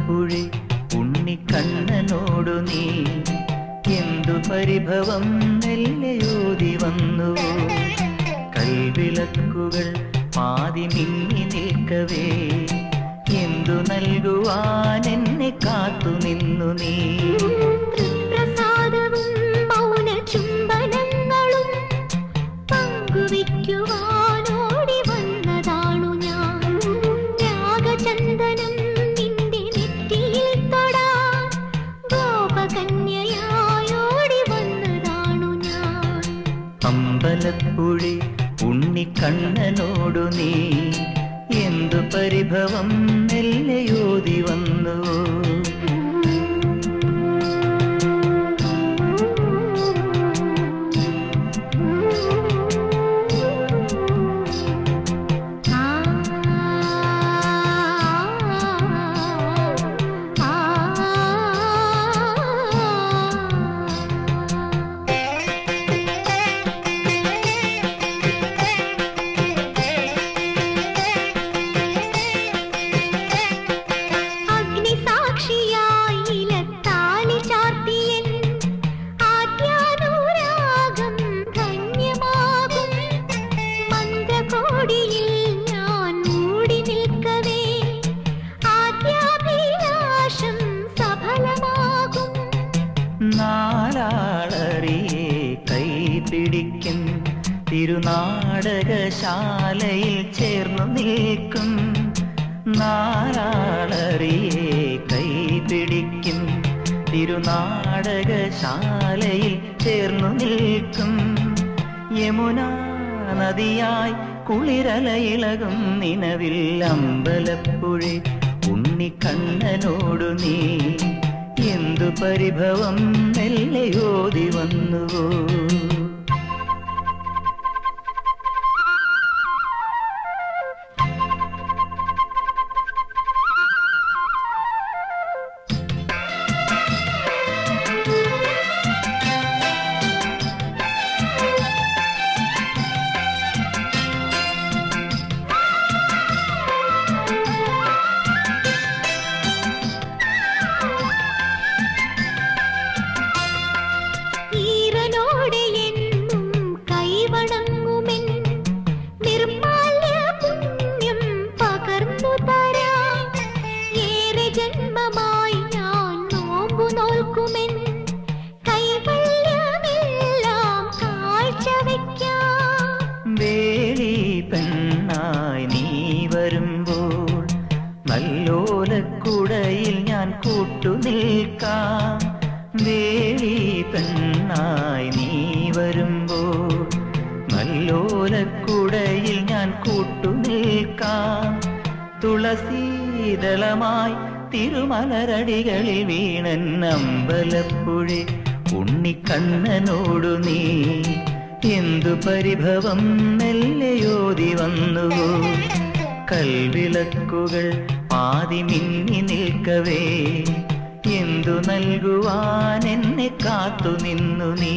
അമ്പലപ്പുഴി ഉണ്ണിക്കണ്ണനോടു നീ എന്തു പരിഭവം മെല്ലെയോതി വന്നു. കൽവിളക്കുകൾ പാതി മിന്നി നിൽക്കവേ എന്തു നൽകുവാൻ എന്നെ കാത്തു നിന്നു നീ. പ്രസാദവും മൗന ചുംബനങ്ങളും പങ്കുവയ്ക്കുവാനോടി വന്നതാണു ഞാൻ. രാഗചന്ദനം നിന്റെ നെറ്റിയിൽ തൊടാൻ ഗോപകന്യയായോടി വന്നതാണു ഞാൻ. അമ്പലപ്പുഴി ഉണ്ണിക്കണ്ണനോടു നീ എന്തു പരിഭവം മെല്ലെയോതി വന്നു. നാലാളറിയെ കൈപിടിക്കും തിരുനാടകശാലയിൽ ചേർന്നു നിൽക്കും. നാലാളറിയെ കൈപിടിക്കും തിരുനാടകശാലയിൽ ചേർന്നു നിൽക്കും. യമുനാ നദിയായി കുളിരലയിളകും നിലവിൽ അമ്പലപ്പുഴി ഉണ്ണിക്കണ്ണനോടു നീ എന്തു പരിഭവം മെല്ലെയോതി വന്നുവോ. വേളി പെണ്ണായി നീ വരുമ്പോൾ നല്ലോലക്കുടയിൽ ഞാൻ കൂട്ടുനിൽക്കാം. വേളി പെണ്ണായി നീ വരുമ്പോൾ നല്ലോലക്കുടയിൽ ഞാൻ കൂട്ടുനിൽക്കാം. തുളസീതളമായി തിരുമലരടികളിൽ വീണൻ അമ്പലപ്പുഴി ഉണ്ണിക്കണ്ണനോടു നീ എന്തു പരിഭവം മെല്ലെയോതി വന്നുവോ. കൽവിളക്കുകൾ പാതി മിന്നി നിൽക്കവേ എന്തു നൽകുവാൻ എന്നെ കാത്തു നിന്നു നീ.